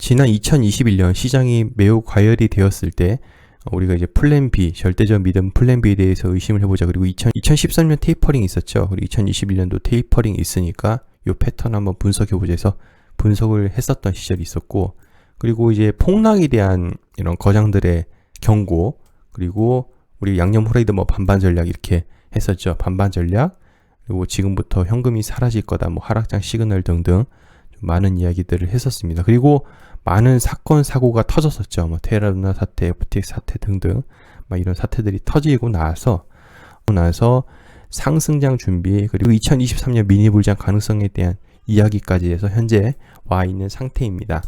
지난 2021년 시장이 매우 과열이 되었을 때 우리가 이제 플랜 B, 절대적 믿음 플랜 B에 대해서 의심을 해보자. 그리고 2013년 테이퍼링 있었죠. 그리고 2021년도 테이퍼링 있으니까 이 패턴 한번 분석해보자 해서 분석을 했었던 시절이 있었고, 그리고 이제 폭락에 대한 이런 거장들의 경고, 그리고 우리 양념 후라이드 뭐 반반 전략 이렇게 했었죠. 반반 전략, 그리고 지금부터 현금이 사라질 거다, 뭐 하락장 시그널 등등 많은 이야기들을 했었습니다. 그리고 많은 사건 사고가 터졌었죠. 뭐 테라루나 사태, FTX 사태 등등 막 이런 사태들이 터지고 나서 상승장 준비, 그리고 2023년 미니 불장 가능성에 대한 이야기까지 해서 현재 와 있는 상태입니다.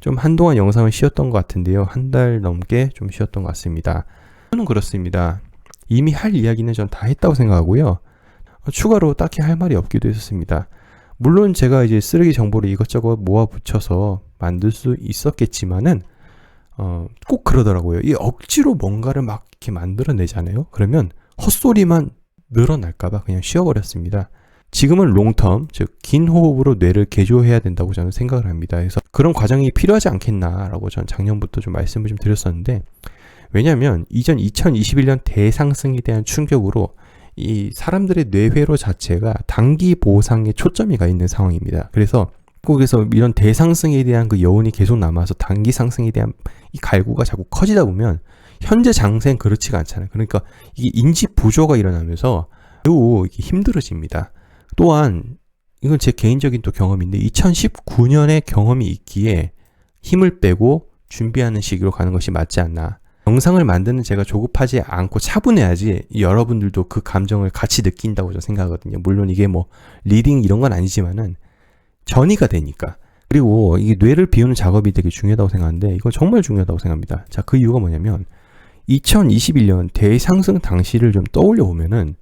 좀 한동안 영상을 쉬었던 것 같은데요. 한 달 넘게 좀 쉬었던 것 같습니다. 저는 그렇습니다. 이미 할 이야기는 전 다 했다고 생각하고요. 추가로 딱히 할 말이 없기도 했었습니다. 물론 제가 이제 쓰레기 정보를 이것저것 모아 붙여서 만들 수 있었겠지만은 꼭 그러더라고요. 이 억지로 뭔가를 막 이렇게 만들어내잖아요. 그러면 헛소리만 늘어날까봐 그냥 쉬어버렸습니다. 지금은 롱텀, 즉 긴 호흡으로 뇌를 개조해야 된다고 저는 생각을 합니다. 그래서 그런 과정이 필요하지 않겠나라고 저는 작년부터 좀 말씀을 좀 드렸었는데, 왜냐하면 이전 2021년 대상승에 대한 충격으로 이 사람들의 뇌회로 자체가 단기 보상에 초점이 가 있는 상황입니다. 그래서 이런 대상승에 대한 그 여운이 계속 남아서 단기 상승에 대한 이 갈구가 자꾸 커지다 보면 현재 장세는 그렇지가 않잖아요. 그러니까 이게 인지 부조가 일어나면서 매우 힘들어집니다. 또한 이건 제 개인적인 또 경험인데, 2019년에 경험이 있기에 힘을 빼고 준비하는 시기로 가는 것이 맞지 않나. 영상을 만드는 제가 조급하지 않고 차분해야지 여러분들도 그 감정을 같이 느낀다고 저는 생각하거든요. 물론 이게 뭐 리딩 이런 건 아니지만은 전이가 되니까. 그리고 이게 뇌를 비우는 작업이 되게 중요하다고 생각하는데, 이건 정말 중요하다고 생각합니다. 자, 그 이유가 뭐냐면 2021년 대상승 당시를 좀 떠올려 보면은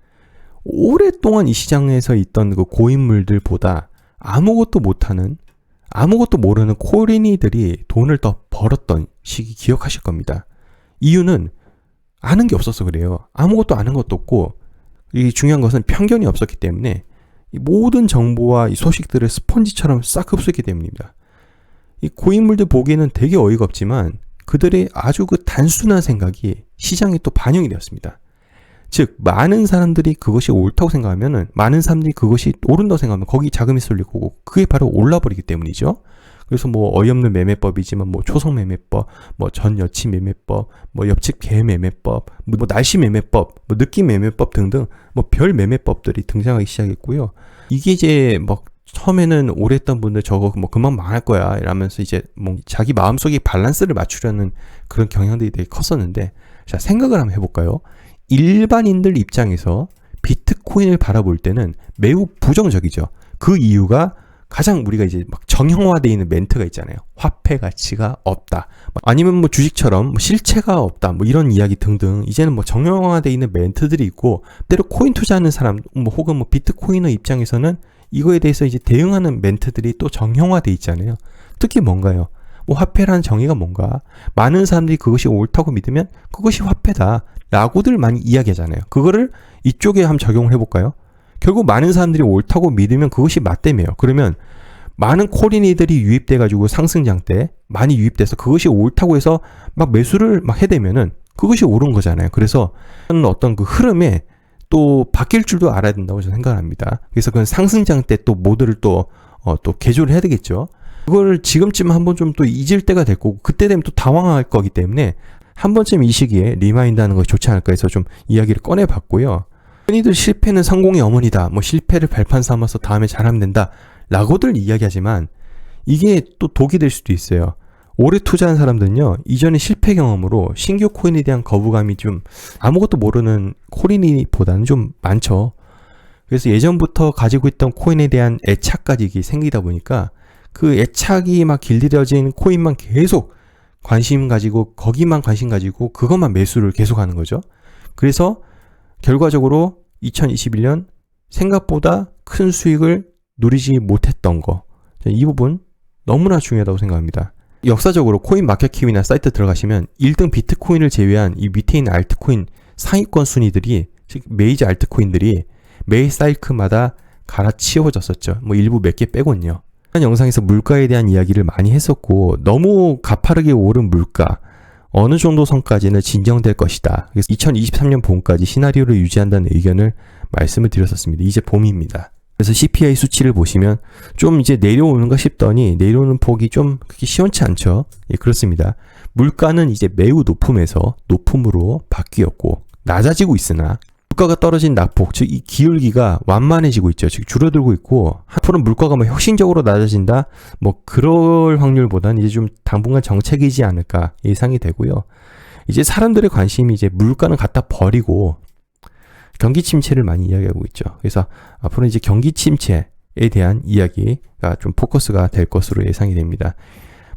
오랫동안 이 시장에서 있던 그 고인물들보다 아무것도 못하는, 아무것도 모르는 코린이들이 돈을 더 벌었던 시기 기억하실 겁니다. 이유는 아는 게 없어서 그래요. 아무것도 아는 것도 없고, 이 중요한 것은 편견이 없었기 때문에 이 모든 정보와 이 소식들을 스펀지처럼 싹 흡수했기 때문입니다. 이 고인물들 보기에는 되게 어이가 없지만 그들의 아주 그 단순한 생각이 시장에 또 반영이 되었습니다. 즉, 많은 사람들이 그것이 옳다고 생각하면은, 많은 사람들이 그것이 옳은다고 생각하면 거기 자금이 쏠릴 거고, 그게 바로 올라버리기 때문이죠. 그래서 뭐 어이없는 매매법이지만 뭐 초성 매매법, 뭐 전 여친 매매법, 뭐 옆집 개 매매법, 뭐 날씨 매매법, 뭐 느낌 매매법 등등 뭐 별 매매법들이 등장하기 시작했고요. 이게 이제 뭐 처음에는 오래 했던 분들 저거 뭐 금방 망할 거야 이러면서 이제 뭐 자기 마음속에 밸런스를 맞추려는 그런 경향들이 되게 컸었는데, 자, 생각을 한번 해볼까요? 일반인들 입장에서 비트코인을 바라볼 때는 매우 부정적이죠. 그 이유가 가장 우리가 이제 막 정형화되어 있는 멘트가 있잖아요. 화폐 가치가 없다. 아니면 뭐 주식처럼 뭐 실체가 없다. 뭐 이런 이야기 등등. 이제는 뭐 정형화되어 있는 멘트들이 있고, 때로 코인 투자하는 사람, 뭐 혹은 뭐 비트코이너 입장에서는 이거에 대해서 이제 대응하는 멘트들이 또 정형화되어 있잖아요. 특히 뭔가요? 뭐 화폐라는 정의가 뭔가? 많은 사람들이 그것이 옳다고 믿으면 그것이 화폐다 라고들 많이 이야기하잖아요. 그거를 이쪽에 한번 적용을 해볼까요? 결국 많은 사람들이 옳다고 믿으면 그것이 맞다며요. 그러면 많은 코린이들이 유입돼가지고 상승장 때 많이 유입돼서 그것이 옳다고 해서 막 매수를 막 해대면은 그것이 옳은 거잖아요. 그래서 어떤 그 흐름에 또 바뀔 줄도 알아야 된다고 저는 생각합니다. 그래서 그 상승장 때 또 모드를 또 개조를 해야 되겠죠. 그걸 지금쯤 한번 좀 또 잊을 때가 될 거고, 그때 되면 또 당황할 거기 때문에 한 번쯤 이 시기에 리마인드 하는 것이 좋지 않을까 해서 좀 이야기를 꺼내봤고요. 흔히들 실패는 성공의 어머니다, 뭐 실패를 발판 삼아서 다음에 잘하면 된다 라고들 이야기하지만 이게 또 독이 될 수도 있어요. 오래 투자한 사람들은요, 이전의 실패 경험으로 신규 코인에 대한 거부감이 좀 아무것도 모르는 코린이보다는 좀 많죠. 그래서 예전부터 가지고 있던 코인에 대한 애착까지 생기다 보니까 그 애착이 막 길들여진 코인만 계속 관심 가지고, 거기만 관심 가지고 그것만 매수를 계속하는 거죠. 그래서 결과적으로 2021년 생각보다 큰 수익을 누리지 못했던 거, 이 부분 너무나 중요하다고 생각합니다. 역사적으로 코인 마켓캡이나 사이트 들어가시면 1등 비트코인을 제외한 이 밑에 있는 알트코인 상위권 순위들이, 즉 메이저 알트코인들이 매 사이클마다 갈아치워졌었죠. 뭐 일부 몇 개 빼곤요. 영상에서 물가에 대한 이야기를 많이 했었고 너무 가파르게 오른 물가 어느 정도 선까지는 진정될 것이다. 그래서 2023년 봄까지 시나리오를 유지한다는 의견을 말씀을 드렸었습니다. 이제 봄입니다. 그래서 CPI 수치를 보시면 좀 이제 내려오는가 싶더니 내려오는 폭이 좀 그렇게 시원치 않죠. 예, 그렇습니다. 물가는 이제 매우 높음에서 높음으로 바뀌었고 낮아지고 있으나 물가가 떨어진 낙폭, 즉 이 기울기가 완만해지고 있죠. 즉 줄어들고 있고 앞으로는 물가가 뭐 혁신적으로 낮아진다, 뭐 그럴 확률보다는 이제 좀 당분간 정책이지 않을까 예상이 되고요. 이제 사람들의 관심이 이제 물가는 갖다 버리고 경기 침체를 많이 이야기하고 있죠. 그래서 앞으로 이제 경기 침체에 대한 이야기가 좀 포커스가 될 것으로 예상이 됩니다.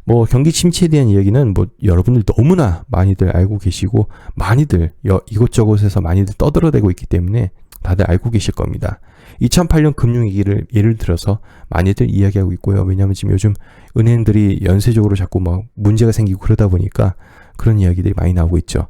뭐 경기 침체에 대한 이야기는 뭐 여러분들 너무나 많이들 알고 계시고 많이들 이곳저곳에서 많이들 떠들어대고 있기 때문에 다들 알고 계실 겁니다. 2008년 금융위기를 예를 들어서 많이들 이야기하고 있고요. 왜냐하면 지금 요즘 은행들이 연쇄적으로 자꾸 막 문제가 생기고 그러다 보니까 그런 이야기들이 많이 나오고 있죠.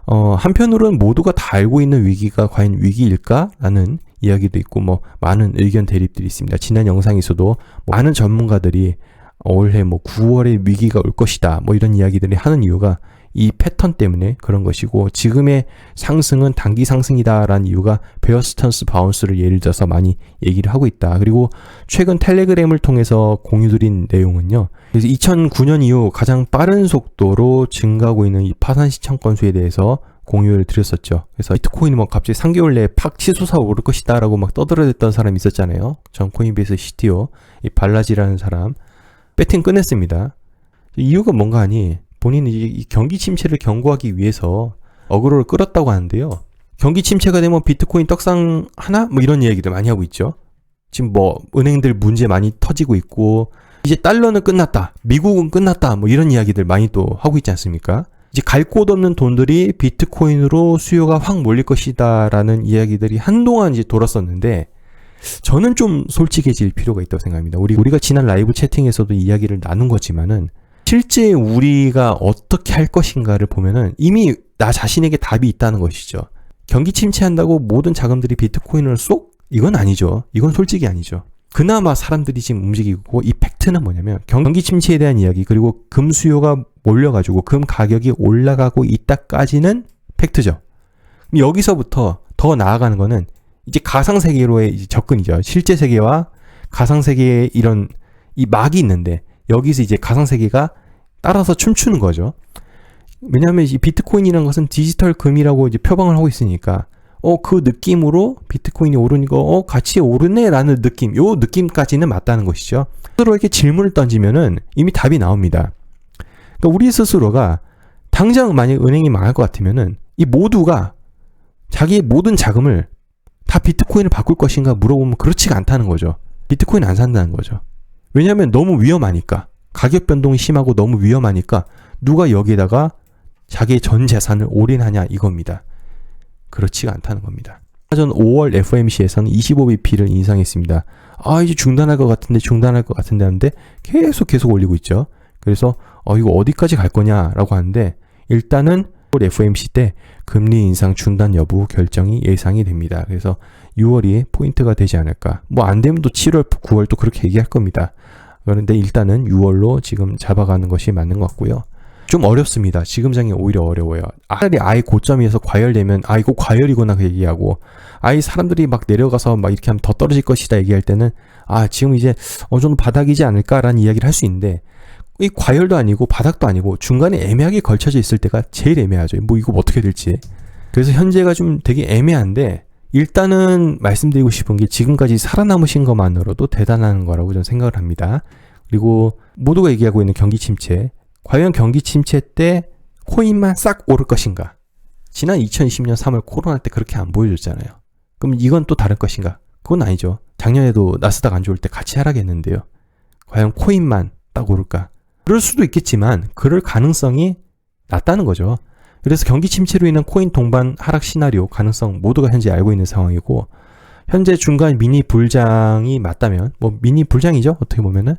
한편으로는 모두가 다 알고 있는 위기가 과연 위기일까라는 이야기도 있고 뭐 많은 의견 대립들이 있습니다. 지난 영상에서도 많은 전문가들이 올해 뭐 9월에 위기가 올 것이다 뭐 이런 이야기들이 하는 이유가 이 패턴 때문에 그런 것이고 지금의 상승은 단기 상승이다라는 이유가 베어 스턴스 바운스를 예를 들어서 많이 얘기를 하고 있다. 그리고 최근 텔레그램을 통해서 공유드린 내용은요. 그래서 2009년 이후 가장 빠른 속도로 증가하고 있는 이 파산 시청 건수에 대해서 공유를 드렸었죠. 그래서 비트코인이 뭐 갑자기 3개월 내에 팍 치솟아 오를 것이다 라고 막 떠들어댔던 사람이 있었잖아요. 전 코인베이스 CTO 이 발라지라는 사람 배팅 끝냈습니다. 이유가 뭔가 하니 본인이 이 경기 침체를 경고하기 위해서 어그로를 끌었다고 하는데요. 경기 침체가 되면 비트코인 떡상 하나? 뭐 이런 이야기들 많이 하고 있죠. 지금 뭐 은행들 문제 많이 터지고 있고 이제 달러는 끝났다. 미국은 끝났다. 뭐 이런 이야기들 많이 또 하고 있지 않습니까? 이제 갈 곳 없는 돈들이 비트코인으로 수요가 확 몰릴 것이다 라는 이야기들이 한동안 이제 돌았었는데 저는 좀 솔직해질 필요가 있다고 생각합니다. 우리가 지난 라이브 채팅에서도 이야기를 나눈 거지만은 실제 우리가 어떻게 할 것인가를 보면은 이미 나 자신에게 답이 있다는 것이죠. 경기 침체한다고 모든 자금들이 비트코인을 쏙? 이건 아니죠. 이건 솔직히 아니죠. 그나마 사람들이 지금 움직이고 이 팩트는 뭐냐면 경기 침체에 대한 이야기 그리고 금 수요가 몰려가지고 금 가격이 올라가고 있다까지는 팩트죠. 여기서부터 더 나아가는 거는 이제 가상세계로의 이제 접근이죠. 실제 세계와 가상세계의 이런 이 막이 있는데 여기서 이제 가상세계가 따라서 춤추는 거죠. 왜냐하면 이 비트코인이라는 것은 디지털 금이라고 이제 표방을 하고 있으니까 그 느낌으로 비트코인이 오르니까 같이 오르네 라는 느낌, 요 느낌까지는 맞다는 것이죠. 스스로에게 질문을 던지면은 이미 답이 나옵니다. 그러니까 우리 스스로가 당장 만약 은행이 망할 것 같으면은 이 모두가 자기의 모든 자금을 다 비트코인을 바꿀 것인가 물어보면 그렇지가 않다는 거죠. 비트코인 안 산다는 거죠. 왜냐하면 너무 위험하니까. 가격 변동이 심하고 너무 위험하니까 누가 여기에다가 자기의 전 재산을 올인하냐 이겁니다. 그렇지가 않다는 겁니다. 전 5월 FOMC에서는 25bp를 인상했습니다. 이제 중단할 것 같은데 하는데 계속 올리고 있죠. 그래서 이거 어디까지 갈 거냐라고 하는데 일단은 FOMC 때 금리 인상 중단 여부 결정이 예상이 됩니다. 그래서 6월이 포인트가 되지 않을까. 뭐 안 되면 또 7월, 9월 또 그렇게 얘기할 겁니다. 그런데 일단은 6월로 지금 잡아가는 것이 맞는 것 같고요. 좀 어렵습니다. 지금 장이 오히려 어려워요. 아예 고점에서 과열되면 이거 과열이구나 그 얘기하고 사람들이 막 내려가서 막 이렇게 하면 더 떨어질 것이다 얘기할 때는 지금 이제 어느 정도 바닥이지 않을까라는 이야기를 할 수 있는데 이 과열도 아니고 바닥도 아니고 중간에 애매하게 걸쳐져 있을 때가 제일 애매하죠. 뭐 이거 어떻게 될지. 그래서 현재가 좀 되게 애매한데 일단은 말씀드리고 싶은 게 지금까지 살아남으신 것만으로도 대단한 거라고 저는 생각을 합니다. 그리고 모두가 얘기하고 있는 경기 침체. 과연 경기 침체 때 코인만 싹 오를 것인가? 지난 2020년 3월 코로나 때 그렇게 안 보여줬잖아요. 그럼 이건 또 다를 것인가? 그건 아니죠. 작년에도 나스닥 안 좋을 때 같이 하락했는데요. 과연 코인만 딱 오를까? 그럴 수도 있겠지만 그럴 가능성이 낮다는 거죠. 그래서 경기 침체로 인한 코인 동반 하락 시나리오 가능성 모두가 현재 알고 있는 상황이고 현재 중간 미니 불장이 맞다면 뭐 미니 불장이죠. 어떻게 보면은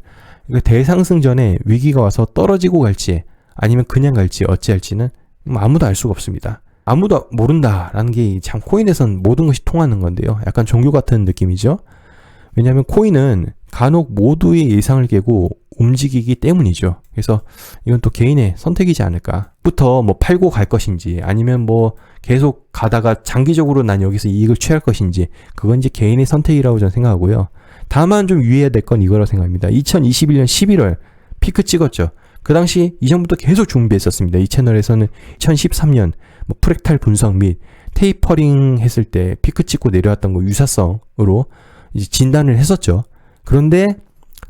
대상승 전에 위기가 와서 떨어지고 갈지 아니면 그냥 갈지 어찌할지는 아무도 알 수가 없습니다. 아무도 모른다라는 게 참 코인에선 모든 것이 통하는 건데요. 약간 종교 같은 느낌이죠. 왜냐하면 코인은 간혹 모두의 예상을 깨고 움직이기 때문이죠. 그래서 이건 또 개인의 선택이지 않을까. 부터 뭐 팔고 갈 것인지 아니면 뭐 계속 가다가 장기적으로 난 여기서 이익을 취할 것인지 그건 이제 개인의 선택이라고 저는 생각하고요. 다만 좀 유의해야 될 건 이거라고 생각합니다. 2021년 11월 피크 찍었죠. 그 당시 이전부터 계속 준비했었습니다. 이 채널에서는 2013년 뭐 프랙탈 분석 및 테이퍼링 했을 때 피크 찍고 내려왔던 거 유사성으로 이제 진단을 했었죠. 그런데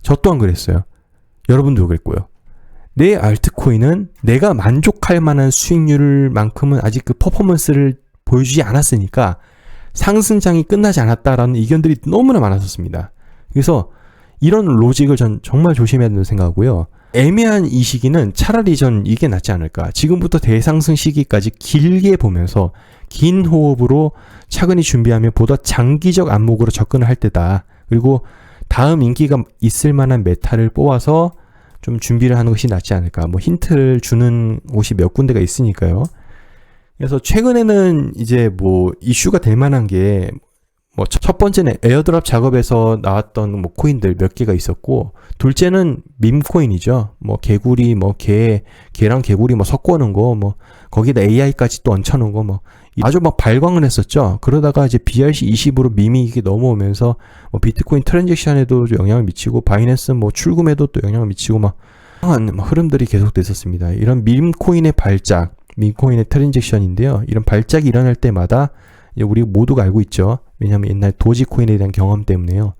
저 또한 그랬어요. 여러분도 그랬고요. 내 알트코인은 내가 만족할 만한 수익률만큼은 아직 그 퍼포먼스를 보여주지 않았으니까 상승장이 끝나지 않았다라는 의견들이 너무나 많았었습니다. 그래서 이런 로직을 전 정말 조심해야 된다고 생각하고요. 애매한 이 시기는 차라리 전 이게 낫지 않을까. 지금부터 대상승 시기까지 길게 보면서 긴 호흡으로 차근히 준비하며 보다 장기적 안목으로 접근을 할 때다. 그리고 다음 인기가 있을 만한 메타를 뽑아서 좀 준비를 하는 것이 낫지 않을까. 뭐 힌트를 주는 곳이 몇 군데가 있으니까요. 그래서 최근에는 이제 뭐 이슈가 될 만한 게 뭐 첫 번째는 에어드랍 작업에서 나왔던 뭐 코인들 몇 개가 있었고, 둘째는 밈코인이죠. 뭐 개구리 뭐 개랑 개구리 뭐 섞어 놓은 거, 뭐 거기다 AI까지 또 얹혀 놓은 거, 뭐 아주 막 발광을 했었죠. 그러다가 이제 BRC20으로 밈이 이게 넘어오면서 뭐 비트코인 트랜잭션에도 영향을 미치고 바이낸스 뭐 출금에도 또 영향을 미치고 막 흐름들이 계속됐었습니다. 이런 밈코인의 발작, 밈코인의 트랜잭션인데요. 이런 발작이 일어날 때마다 우리 모두가 알고 있죠. 왜냐하면 옛날 도지코인에 대한 경험 때문에요.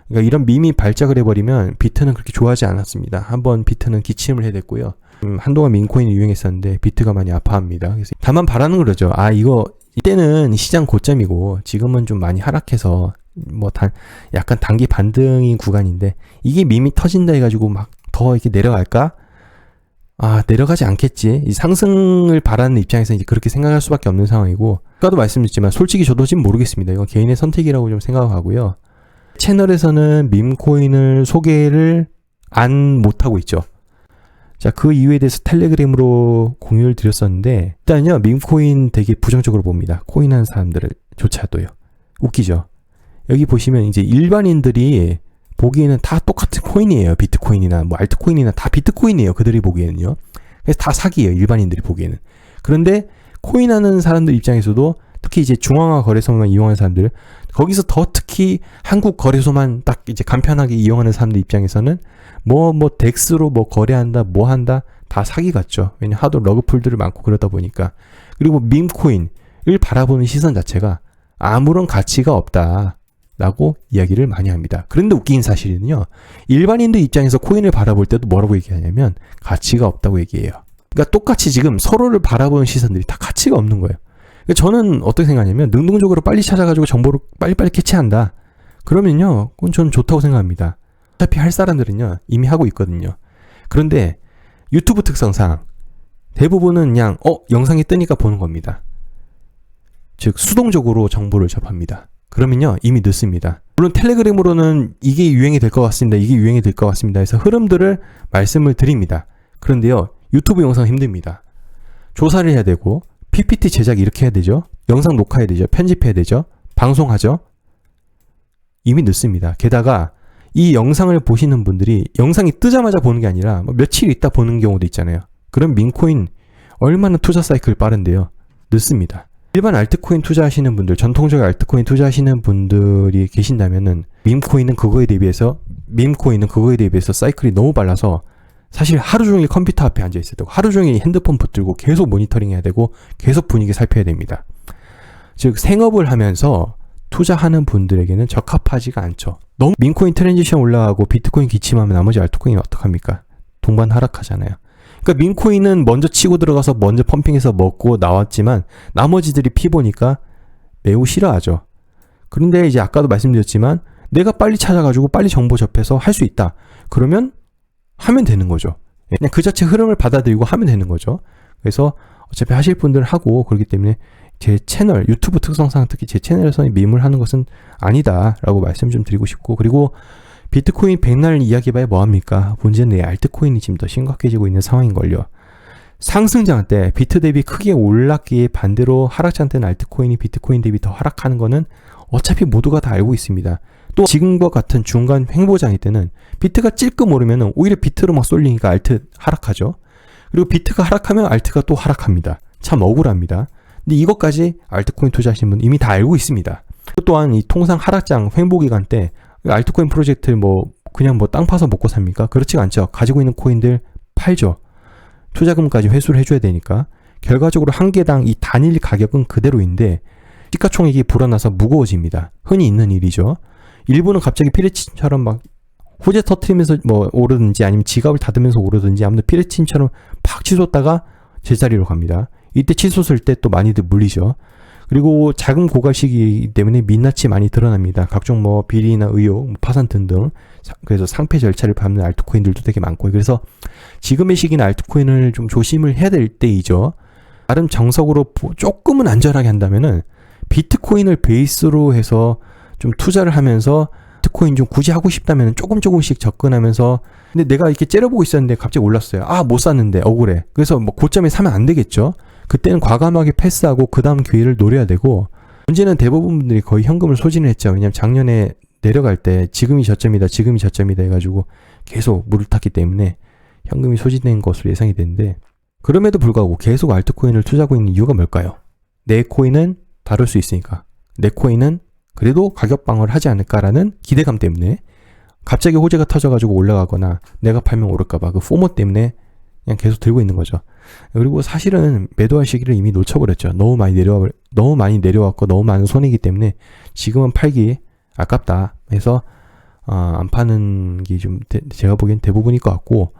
그러니까 이런 밈이 발작을 해버리면 비트는 그렇게 좋아하지 않았습니다. 한번 비트는 기침을 해야 됐고요. 한동안 밈코인이 유행했었는데 비트가 많이 아파합니다. 그래서 다만 바라는 거죠. 이거 이때는 시장 고점이고 지금은 좀 많이 하락해서 뭐 약간 단기 반등인 구간인데 이게 밈이 터진다 해가지고 막 더 이렇게 내려갈까? 내려가지 않겠지. 이 상승을 바라는 입장에서 이제 그렇게 생각할 수밖에 없는 상황이고, 아까도 말씀드렸지만 솔직히 저도 지금 모르겠습니다. 이건 개인의 선택이라고 좀 생각하고요. 채널에서는 밈코인을 소개를 못하고 있죠. 자, 그 이유에 대해서 텔레그램으로 공유를 드렸었는데, 일단요, 밈코인 되게 부정적으로 봅니다. 코인 하는 사람들조차도요. 웃기죠? 여기 보시면 이제 일반인들이 보기에는 다 똑같은 코인이에요. 비트코인이나 뭐 알트코인이나 다 비트코인이에요. 그들이 보기에는요. 그래서 다 사기예요. 일반인들이 보기에는. 그런데 코인 하는 사람들 입장에서도 특히 이제 중앙화 거래소만 이용하는 사람들, 거기서 더 특히 한국 거래소만 딱 이제 간편하게 이용하는 사람들 입장에서는 뭐 덱스로 뭐 거래한다, 뭐 한다, 다 사기 같죠. 왜냐면 하도 러그풀들이 많고 그러다 보니까. 그리고 밈코인을 바라보는 시선 자체가 아무런 가치가 없다 라고 이야기를 많이 합니다. 그런데 웃긴 사실은요, 일반인들 입장에서 코인을 바라볼 때도 뭐라고 얘기하냐면 가치가 없다고 얘기해요. 그러니까 똑같이 지금 서로를 바라보는 시선들이 다 가치가 없는 거예요. 그러니까 저는 어떻게 생각하냐면 능동적으로 빨리 찾아가지고 정보를 빨리빨리 캐치한다. 그러면요, 그건 저는 좋다고 생각합니다. 어차피 할 사람들은요 이미 하고 있거든요. 그런데 유튜브 특성상 대부분은 그냥 영상이 뜨니까 보는 겁니다. 즉 수동적으로 정보를 접합니다. 그러면요 이미 늦습니다. 물론 텔레그램으로는 이게 유행이 될 것 같습니다. 이게 유행이 될 것 같습니다. 해서 흐름들을 말씀을 드립니다. 그런데요 유튜브 영상 힘듭니다. 조사를 해야 되고 PPT 제작 이렇게 해야 되죠. 영상 녹화해야 되죠. 편집해야 되죠. 방송하죠. 이미 늦습니다. 게다가 이 영상을 보시는 분들이 영상이 뜨자마자 보는 게 아니라 뭐 며칠 있다 보는 경우도 있잖아요. 그럼 밈코인 얼마나 투자 사이클 빠른데요. 늦습니다. 일반 알트코인 투자하시는 분들, 전통적 알트코인 투자하시는 분들이 계신다면은 밈코인은 그거에 대비해서 사이클이 너무 빨라서 사실 하루 종일 컴퓨터 앞에 앉아 있어야 되고 하루 종일 핸드폰 붙들고 계속 모니터링 해야 되고 계속 분위기 살펴야 됩니다. 즉 생업을 하면서 투자하는 분들에게는 적합하지가 않죠. 너무 밈코인 트랜지션 올라가고 비트코인 기침하면 나머지 알트코인이 어떡합니까? 동반 하락하잖아요. 그러니까 밈코인은 먼저 치고 들어가서 먼저 펌핑해서 먹고 나왔지만 나머지들이 피보니까 매우 싫어하죠. 그런데 이제 아까도 말씀드렸지만 내가 빨리 찾아가지고 빨리 정보 접해서 할 수 있다. 그러면 하면 되는 거죠. 그냥 그 자체 흐름을 받아들이고 하면 되는 거죠. 그래서 어차피 하실 분들은 하고 그렇기 때문에 제 채널, 유튜브 특성상 특히 제 채널에서 밈을 하는 것은 아니다라고 말씀 좀 드리고 싶고, 그리고 비트코인 백날 이야기해봐야 뭐합니까? 문제는 내 알트코인이 지금 더 심각해지고 있는 상황인걸요. 상승장 때 비트 대비 크게 올랐기에 반대로 하락장 때는 알트코인이 비트코인 대비 더 하락하는 거는 어차피 모두가 다 알고 있습니다. 또 지금과 같은 중간 횡보장일 때는 비트가 찔끔 오르면 오히려 비트로 막 쏠리니까 알트 하락하죠. 그리고 비트가 하락하면 알트가 또 하락합니다. 참 억울합니다. 근데 이것까지 알트코인 투자하시는 분 이미 다 알고 있습니다. 또한 이 통상 하락장 횡보 기간 때 알트코인 프로젝트 그냥 땅 파서 먹고 삽니까? 그렇지가 않죠. 가지고 있는 코인들 팔죠. 투자금까지 회수를 해줘야 되니까. 결과적으로 한 개당 이 단일 가격은 그대로인데 시가총액이 불어나서 무거워집니다. 흔히 있는 일이죠. 일부는 갑자기 피레침처럼 막 호재 터트리면서 오르든지 아니면 지갑을 닫으면서 오르든지 아무튼 피레침처럼 팍 치솟다가 제자리로 갑니다. 이때 치솟을 때 또 많이들 물리죠. 그리고 자금 고갈 시기이기 때문에 민낯이 많이 드러납니다. 각종 비리나 의혹, 파산 등등. 그래서 상폐 절차를 밟는 알트코인들도 되게 많고, 그래서 지금의 시기는 알트코인을 좀 조심을 해야 될 때이죠. 나름 정석으로 조금은 안전하게 한다면은 비트코인을 베이스로 해서 좀 투자를 하면서 비트코인 좀 굳이 하고 싶다면 조금씩 접근하면서, 근데 내가 이렇게 째려보고 있었는데 갑자기 올랐어요. 못 샀는데 억울해. 그래서 고점에 사면 안 되겠죠. 그때는 과감하게 패스하고 그 다음 기회를 노려야 되고, 문제는 대부분 분들이 거의 현금을 소진을 했죠. 왜냐면 작년에 내려갈 때 지금이 저점이다 해가지고 계속 물을 탔기 때문에 현금이 소진된 것으로 예상이 되는데, 그럼에도 불구하고 계속 알트코인을 투자하고 있는 이유가 뭘까요? 내 코인은 다룰 수 있으니까, 내 코인은 그래도 가격 방어를 하지 않을까라는 기대감 때문에, 갑자기 호재가 터져가지고 올라가거나 내가 팔면 오를까봐 그 포모 때문에 그냥 계속 들고 있는 거죠. 그리고 사실은 매도할 시기를 이미 놓쳐버렸죠. 너무 많이 내려왔고 너무 많은 손해이기 때문에 지금은 팔기 아깝다 해서 안 파는 게 좀 제가 보기엔 대부분일 것 같고,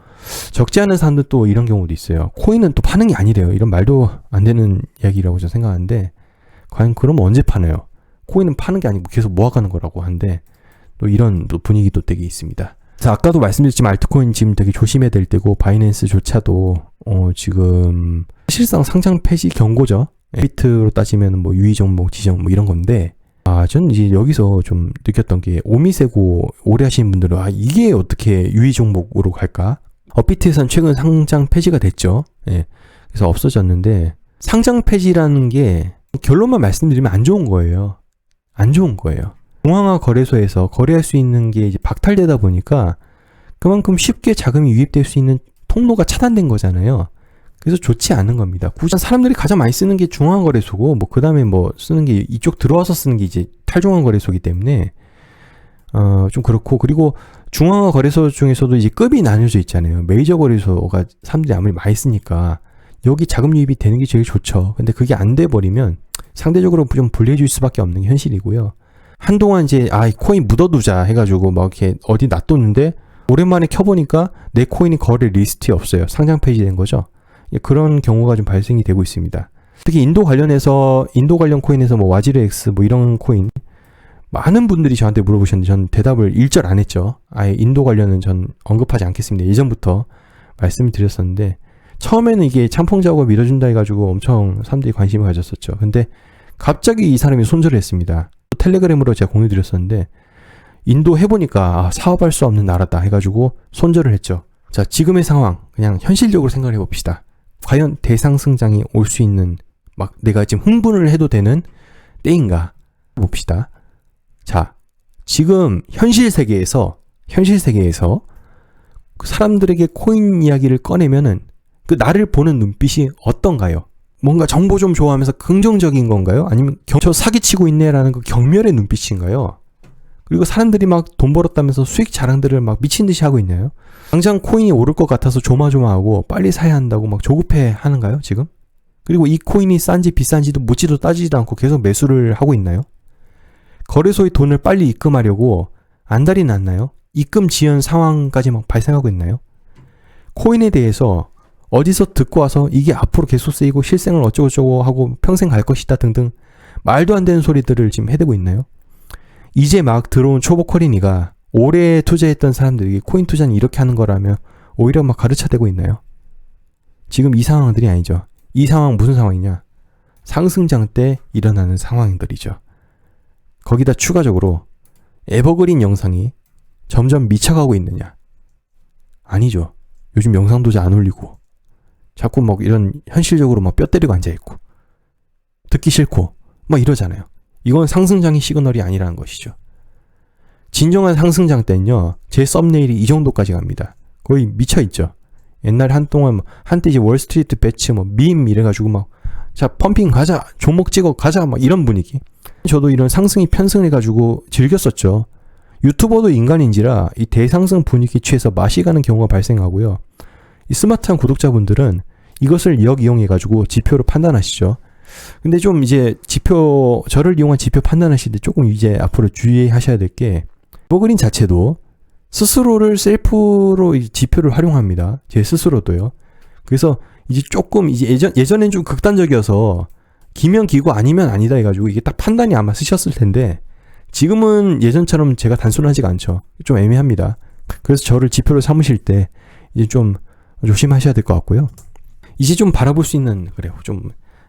적지 않은 사람들 또 이런 경우도 있어요. 코인은 또 파는 게 아니래요. 이런 말도 안 되는 이야기라고 저는 생각하는데, 과연 그러면 언제 파나요? 코인은 파는 게 아니고 계속 모아가는 거라고 하는데, 또 이런 또 분위기도 되게 있습니다. 자, 아까도 말씀드렸지만 알트코인 지금 되게 조심해야 될 때고, 바이낸스조차도 지금 사실상 상장 폐지 경고죠. 비트로 따지면 유의 종목, 지정 이런 건데, 전 이제 여기서 좀 느꼈던 게, 오미세고 오래 하시는 분들은 이게 어떻게 유의 종목으로 갈까? 업비트에선 최근 상장 폐지가 됐죠. 예. 그래서 없어졌는데, 상장 폐지라는 게 결론만 말씀드리면 안 좋은 거예요. 안 좋은 거예요. 중앙화 거래소에서 거래할 수 있는 게 이제 박탈되다 보니까 그만큼 쉽게 자금이 유입될 수 있는 통로가 차단된 거잖아요. 그래서 좋지 않은 겁니다. 굳이 사람들이 가장 많이 쓰는 게 중앙화 거래소고, 그 다음에 쓰는 게 이쪽 들어와서 쓰는 게 이제 탈중앙화 거래소이기 때문에 좀 그렇고, 그리고 중앙화 거래소 중에서도 이제 급이 나뉘어져 있잖아요. 메이저 거래소가 사람들이 아무리 많이 쓰니까 여기 자금 유입이 되는 게 제일 좋죠. 근데 그게 안 돼 버리면 상대적으로 좀 불리해질 수밖에 없는 게 현실이고요. 한동안 이제 코인 묻어두자 해가지고 이렇게 어디 놔뒀는데 오랜만에 켜보니까 내 코인이 거래 리스트에 없어요. 상장 폐지된 거죠. 그런 경우가 좀 발생이 되고 있습니다. 특히 인도 관련 코인에서 와지르X 이런 코인, 많은 분들이 저한테 물어보셨는데 전 대답을 일절 안 했죠. 아예 인도 관련은 전 언급하지 않겠습니다. 예전부터 말씀을 드렸었는데, 처음에는 이게 참풍 작업을 밀어준다 해가지고 엄청 사람들이 관심을 가졌었죠. 근데 갑자기 이 사람이 손절을 했습니다. 텔레그램으로 제가 공유드렸었는데, 인도 해보니까 사업할 수 없는 나라다 해가지고 손절을 했죠. 자, 지금의 상황 그냥 현실적으로 생각을 해봅시다. 과연 대상승장이 올 수 있는, 내가 지금 흥분을 해도 되는 때인가 봅시다. 자, 지금 현실 세계에서 사람들에게 코인 이야기를 꺼내면은 그 나를 보는 눈빛이 어떤가요? 뭔가 정보 좀 좋아하면서 긍정적인 건가요? 아니면 저 사기치고 있네라는 그 경멸의 눈빛인가요? 그리고 사람들이 돈 벌었다면서 수익 자랑들을 미친 듯이 하고 있나요? 당장 코인이 오를 것 같아서 조마조마하고 빨리 사야 한다고 조급해 하는가요, 지금? 그리고 이 코인이 싼지 비싼지도 묻지도 따지지도 않고 계속 매수를 하고 있나요? 거래소의 돈을 빨리 입금하려고 안달이 났나요? 입금 지연 상황까지 발생하고 있나요? 코인에 대해서 어디서 듣고 와서 이게 앞으로 계속 쓰이고 실생을 어쩌고저쩌고 하고 평생 갈 것이다 등등 말도 안 되는 소리들을 지금 해대고 있나요? 이제 막 들어온 초보 코린이가 오래 투자했던 사람들에게 코인 투자는 이렇게 하는 거라며 오히려 가르쳐대고 있나요? 지금 이 상황들이 아니죠. 이 상황 무슨 상황이냐? 상승장 때 일어나는 상황들이죠. 거기다 추가적으로 에버그린 영상이 점점 미쳐가고 있느냐? 아니죠. 요즘 영상도 잘 안 올리고 자꾸 이런 현실적으로 뼈 때리고 앉아있고 듣기 싫고 이러잖아요. 이건 상승장의 시그널이 아니라는 것이죠. 진정한 상승장 때는요, 제 썸네일이 이 정도까지 갑니다. 거의 미쳐있죠. 옛날에 한동안, 한때 이제 월스트리트 배츠, 밈 이래가지고 자, 펌핑 가자, 종목 찍어 가자, 이런 분위기. 저도 이런 상승이 편승해가지고 즐겼었죠. 유튜버도 인간인지라 이 대상승 분위기 취해서 맛이 가는 경우가 발생하고요. 이 스마트한 구독자분들은 이것을 역이용해가지고 지표로 판단하시죠. 근데 좀 이제 저를 이용한 지표 판단하실 때 조금 이제 앞으로 주의하셔야 될 게, 에버그린 자체도 스스로를 셀프로 지표를 활용합니다. 제 스스로도요. 그래서 이제 조금 이제 예전엔 좀 극단적이어서 기면 기고 아니면 아니다 해가지고 이게 딱 판단이 아마 쓰셨을 텐데, 지금은 예전처럼 제가 단순하지가 않죠. 좀 애매합니다. 그래서 저를 지표로 삼으실 때 이제 좀 조심하셔야 될 것 같고요. 이제 좀 바라볼 수 있는, 그래요.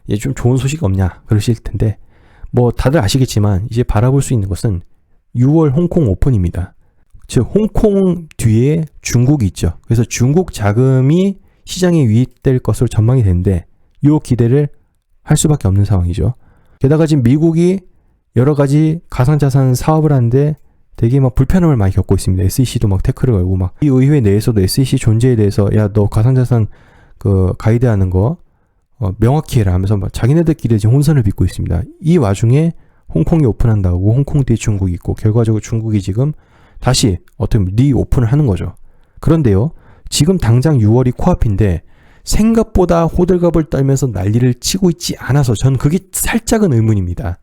이제 좀 좋은 소식 없냐 그러실 텐데, 다들 아시겠지만 이제 바라볼 수 있는 것은 6월 홍콩 오픈입니다. 즉 홍콩 뒤에 중국이 있죠. 그래서 중국 자금이 시장에 유입될 것으로 전망이 되는데, 이 기대를 할 수밖에 없는 상황이죠. 게다가 지금 미국이 여러 가지 가상자산 사업을 하는데 되게 불편함을 많이 겪고 있습니다. SEC도 태클을 걸고 이 의회 내에서도 SEC 존재에 대해서 야, 너 가상자산 가이드하는 거 명확히 해라 하면서 자기네들끼리 지금 혼선을 빚고 있습니다. 이 와중에 홍콩이 오픈한다고 홍콩 뒤에 중국이 있고, 결과적으로 중국이 지금 다시 어떻게 보면 리오픈을 하는 거죠. 그런데요, 지금 당장 6월이 코앞인데 생각보다 호들갑을 떨면서 난리를 치고 있지 않아서 전 그게 살짝은 의문입니다.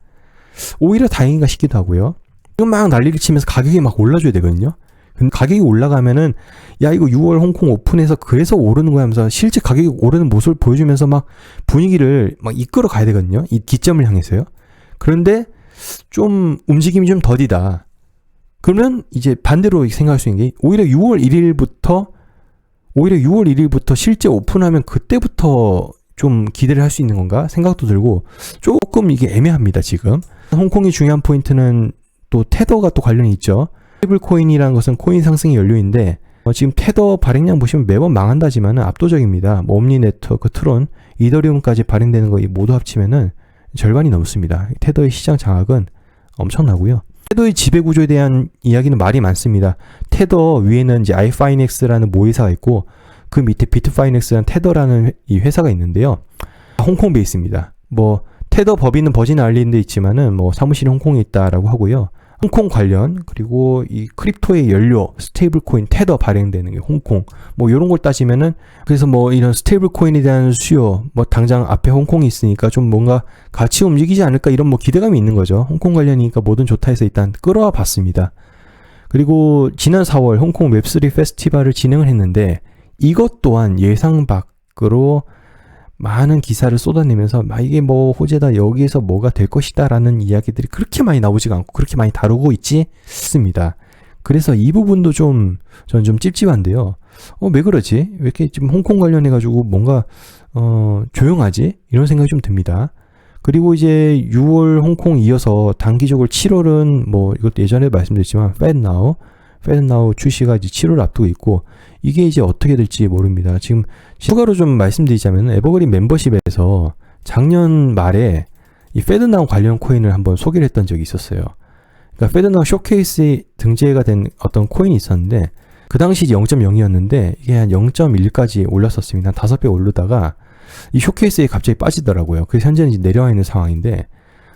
오히려 다행인가 싶기도 하고요. 지금 난리를 치면서 가격이 올라줘야 되거든요. 근데 가격이 올라가면은 야, 이거 6월 홍콩 오픈해서 그래서 오르는 거야 하면서 실제 가격이 오르는 모습을 보여주면서 분위기를 이끌어 가야 되거든요. 이 기점을 향해서요. 그런데 좀 움직임이 좀 더디다. 그러면 이제 반대로 생각할 수 있는 게, 오히려 6월 1일부터 실제 오픈하면 그때부터 좀 기대를 할 수 있는 건가 생각도 들고, 조금 이게 애매합니다. 지금 홍콩의 중요한 포인트는 또 테더가 또 관련이 있죠. 스테이블 코인이라는 것은 코인 상승의 연료인데, 지금 테더 발행량 보시면 매번 망한다지만은 압도적입니다. 옴니 네트워크, 트론, 이더리움까지 발행되는 거 모두 합치면은 절반이 넘습니다. 테더의 시장 장악은 엄청나고요. 테더의 지배구조에 대한 이야기는 말이 많습니다. 테더 위에는 이제 iFinex라는 모회사가 있고, 그 밑에 비트파이넥스라는 테더라는 이 회사가 있는데요. 홍콩 베이스입니다. 테더 법인은 버진 아일랜드에 있지만은 사무실이 홍콩에 있다라고 하고요. 홍콩 관련, 그리고 이 크립토의 연료, 스테이블 코인, 테더 발행되는 게 홍콩, 요런 걸 따지면은, 그래서 이런 스테이블 코인에 대한 수요, 당장 앞에 홍콩이 있으니까 좀 뭔가 같이 움직이지 않을까, 이런 기대감이 있는 거죠. 홍콩 관련이니까 뭐든 좋다 해서 일단 끌어와 봤습니다. 그리고 지난 4월 홍콩 웹3 페스티벌을 진행을 했는데, 이것 또한 예상 밖으로 많은 기사를 쏟아내면서 이게 호재다, 여기에서 뭐가 될 것이다 라는 이야기들이 그렇게 많이 나오지가 않고 그렇게 많이 다루고 있지 않습니다. 그래서 이 부분도 저는 좀 찝찝한데요. 왜 그러지? 왜 이렇게 지금 홍콩 관련해가지고 뭔가 조용하지? 이런 생각이 좀 듭니다. 그리고 이제 6월 홍콩 이어서 단기적으로 7월은 이것도 예전에 말씀드렸지만 FedNow 출시가 이제 7월 앞두고 있고, 이게 이제 어떻게 될지 모릅니다. 지금 추가로 좀 말씀드리자면, 에버그린 멤버십에서 작년 말에 이 FedNow 관련 코인을 한번 소개를 했던 적이 있었어요. 그러니까 FedNow 쇼케이스에 등재가 된 어떤 코인이 있었는데, 그 당시 0.0이었는데 이게 한 0.1까지 올랐었습니다. 한 5배 오르다가 이 쇼케이스에 갑자기 빠지더라고요. 그래서 현재는 이제 내려와 있는 상황인데,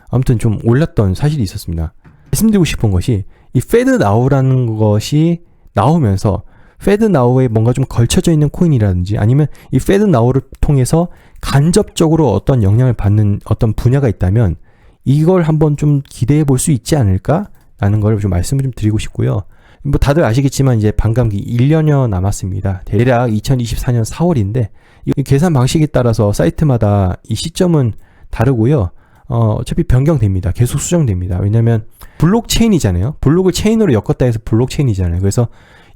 아무튼 좀 올랐던 사실이 있었습니다. 말씀드리고 싶은 것이, 이 FedNow라는 것이 나오면서 FedNow에 뭔가 좀 걸쳐져 있는 코인이라든지, 아니면 이 FedNow를 통해서 간접적으로 어떤 영향을 받는 어떤 분야가 있다면 이걸 한번 좀 기대해 볼 수 있지 않을까라는 걸 좀 말씀을 좀 드리고 싶고요. 다들 아시겠지만 이제 반감기 1년여 남았습니다. 대략 2024년 4월인데 이 계산 방식에 따라서 사이트마다 이 시점은 다르고요. 어차피 변경됩니다. 계속 수정됩니다. 왜냐면 블록체인이잖아요. 블록을 체인으로 엮었다 해서 블록체인이잖아요. 그래서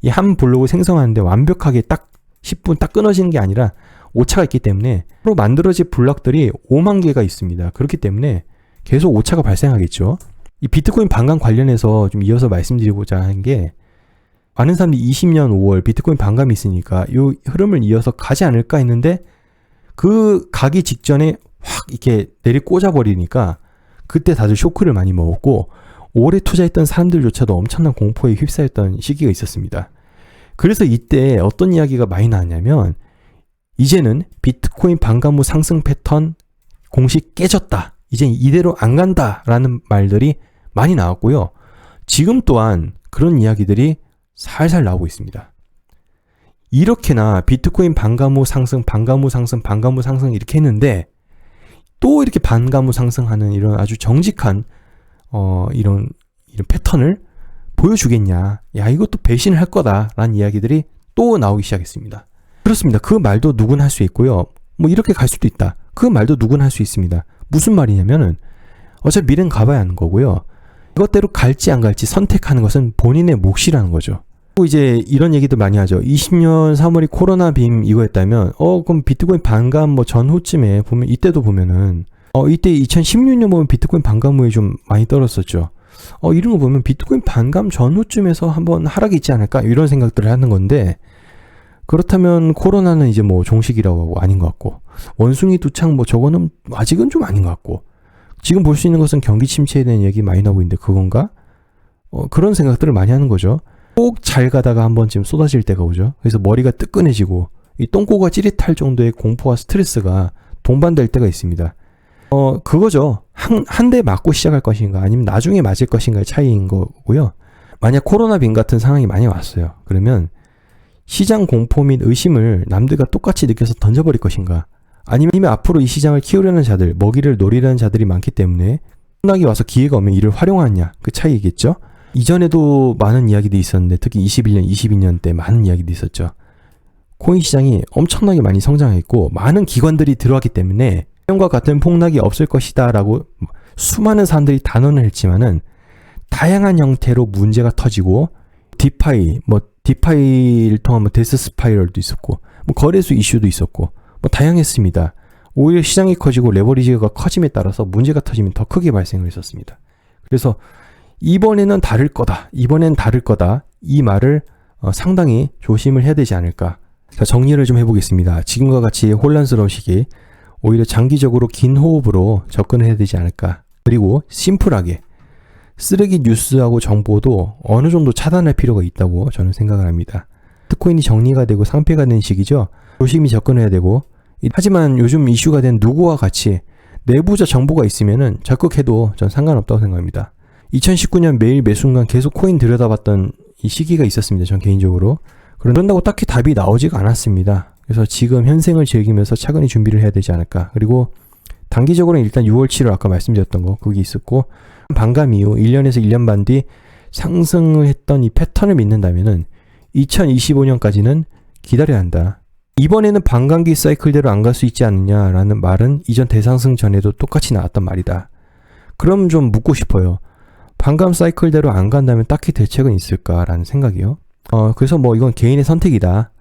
이 한 블록을 생성하는데 완벽하게 딱 10분 딱 끊어지는 게 아니라 오차가 있기 때문에 서로 만들어진 블록들이 5만 개가 있습니다. 그렇기 때문에 계속 오차가 발생하겠죠. 이 비트코인 반감 관련해서 좀 이어서 말씀드리고자 하는 게, 많은 사람들이 20년 5월 비트코인 반감이 있으니까 이 흐름을 이어서 가지 않을까 했는데, 그 가기 직전에 확 이렇게 내리 꽂아버리니까 그때 다들 쇼크를 많이 먹었고, 오래 투자했던 사람들조차도 엄청난 공포에 휩싸였던 시기가 있었습니다. 그래서 이때 어떤 이야기가 많이 나왔냐면 이제는 비트코인 반감후 상승 패턴 공식 깨졌다. 이제 이대로 안 간다라는 말들이 많이 나왔고요. 지금 또한 그런 이야기들이 살살 나오고 있습니다. 이렇게나 비트코인 반감후 상승, 반감후 상승, 반감후 상승 이렇게 했는데 또 이렇게 반감후 상승하는 이런 아주 정직한 이런 패턴을 보여주겠냐. 야, 이것도 배신을 할 거다라는 이야기들이 또 나오기 시작했습니다. 그렇습니다. 그 말도 누구나 할 수 있고요. 뭐 이렇게 갈 수도 있다. 그 말도 누구나 할 수 있습니다. 무슨 말이냐면은 어차피 미래는 가봐야 하는 거고요. 이것대로 갈지 안 갈지 선택하는 것은 본인의 몫이라는 거죠. 또 이제 이런 얘기도 많이 하죠. 20년 3월이 코로나 빔 이거였다면 그럼 비트코인 반감 뭐 전후쯤에 보면 이때도 보면은 이때 2016년 보면 비트코인 반감 후에 좀 많이 떨었었죠. 이런 거 보면 비트코인 반감 전후쯤에서 한번 하락이 있지 않을까 이런 생각들을 하는 건데 그렇다면 코로나는 이제 뭐 종식이라고 하고 아닌 것 같고 원숭이 두창 뭐 저거는 아직은 좀 아닌 것 같고 지금 볼 수 있는 것은 경기 침체에 대한 얘기 많이 나오고 있는데 그건가? 그런 생각들을 많이 하는 거죠. 꼭 잘 가다가 한 번쯤 쏟아질 때가 오죠. 그래서 머리가 뜨끈해지고 이 똥꼬가 찌릿할 정도의 공포와 스트레스가 동반될 때가 있습니다. 그거죠. 한 대 맞고 시작할 것인가 아니면 나중에 맞을 것인가의 차이인 거고요. 만약 코로나 빈 같은 상황이 많이 왔어요. 그러면 시장 공포 및 의심을 남들과 똑같이 느껴서 던져버릴 것인가 아니면 앞으로 이 시장을 키우려는 자들, 먹이를 노리려는 자들이 많기 때문에 혼나게 와서 기회가 오면 이를 활용하느냐 그 차이겠죠. 이전에도 많은 이야기들이 있었는데 특히 21년, 22년 때 많은 이야기들이 있었죠. 코인 시장이 엄청나게 많이 성장했고 많은 기관들이 들어왔기 때문에 과 같은 폭락이 없을 것이다 라고 수많은 사람들이 단언을 했지만은 다양한 형태로 문제가 터지고 디파이를 통한 데스 스파이럴도 있었고 거래소 이슈도 있었고 다양했습니다. 오히려 시장이 커지고 레버리지가 커짐에 따라서 문제가 터지면 더 크게 발생을 했었습니다. 그래서 이번에는 다를 거다. 이 말을 상당히 조심을 해야 되지 않을까. 자, 정리를 좀 해보겠습니다. 지금과 같이 혼란스러운 시기 오히려 장기적으로 긴 호흡으로 접근해야 되지 않을까. 그리고 심플하게 쓰레기 뉴스하고 정보도 어느 정도 차단할 필요가 있다고 저는 생각을 합니다. 비트코인이 정리가 되고 상폐가 된 시기죠. 조심히 접근해야 되고 하지만 요즘 이슈가 된 누구와 같이 내부자 정보가 있으면은 적극해도 전 상관없다고 생각합니다. 2019년 매일 매 순간 계속 코인 들여다봤던 이 시기가 있었습니다. 전 개인적으로. 그런다고 딱히 답이 나오지가 않았습니다. 그래서 지금 현생을 즐기면서 차근히 준비를 해야 되지 않을까. 그리고 단기적으로는 일단 6월 7일 아까 말씀드렸던 거 그게 있었고 반감 이후 1년에서 1년 반 뒤 상승을 했던 이 패턴을 믿는다면은 2025년까지는 기다려야 한다. 이번에는 반감기 사이클대로 안 갈 수 있지 않느냐라는 말은 이전 대상승 전에도 똑같이 나왔단 말이다. 그럼 좀 묻고 싶어요. 반감 사이클대로 안 간다면 딱히 대책은 있을까라는 생각이요. 그래서 뭐 이건 개인의 선택이다.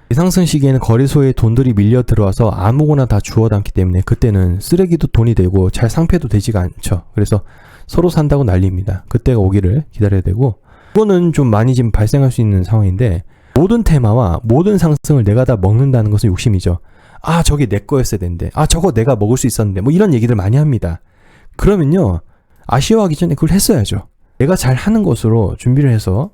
대상승 시기에는 거래소에 돈들이 밀려 들어와서 아무거나 다 주워 담기 때문에 그때는 쓰레기도 돈이 되고 잘 상패도 되지가 않죠. 그래서 서로 산다고 난립니다. 그때가 오기를 기다려야 되고 그거는 좀 많이 지금 발생할 수 있는 상황인데 모든 테마와 모든 상승을 내가 다 먹는다는 것은 욕심이죠. 아 저게 내 거였어야 되는데 저거 내가 먹을 수 있었는데 뭐 이런 얘기들 많이 합니다. 그러면요 아쉬워하기 전에 그걸 했어야죠. 내가 잘 하는 것으로 준비를 해서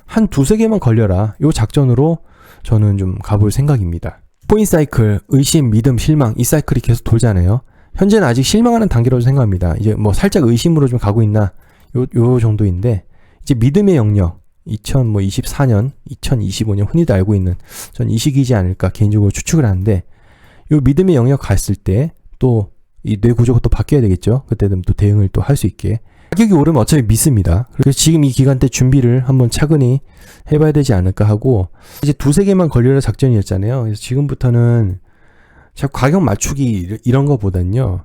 한 두세 개만 걸려라. 요 작전으로 저는 좀 가볼 생각입니다. 코인 사이클, 의심, 믿음, 실망 이 사이클이 계속 돌잖아요. 현재는 아직 실망하는 단계라고 생각합니다. 이제 뭐 살짝 의심으로 좀 가고 있나 요 정도인데 이제 믿음의 영역 2024년, 2025년 흔히도 알고 있는 전 이 시기이지 않을까 개인적으로 추측을 하는데 요 믿음의 영역 갔을 때 또 이 뇌 구조가 또 바뀌어야 되겠죠. 그때는 또 대응을 또 할 수 있게 가격이 오르면 어차피 믿습니다. 그래서 지금 이 기간 때 준비를 한번 차근히 해봐야 되지 않을까 하고 이제 두세 개만 걸려라 작전이었잖아요. 그래서 지금부터는 자꾸 가격 맞추기 이런 거보단요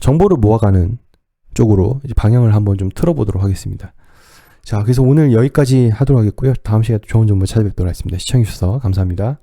정보를 모아가는 쪽으로 이제 방향을 한번 좀 틀어보도록 하겠습니다. 자, 그래서 오늘 여기까지 하도록 하겠고요. 다음 시간에 좋은 정보 찾아뵙도록 하겠습니다. 시청해주셔서 감사합니다.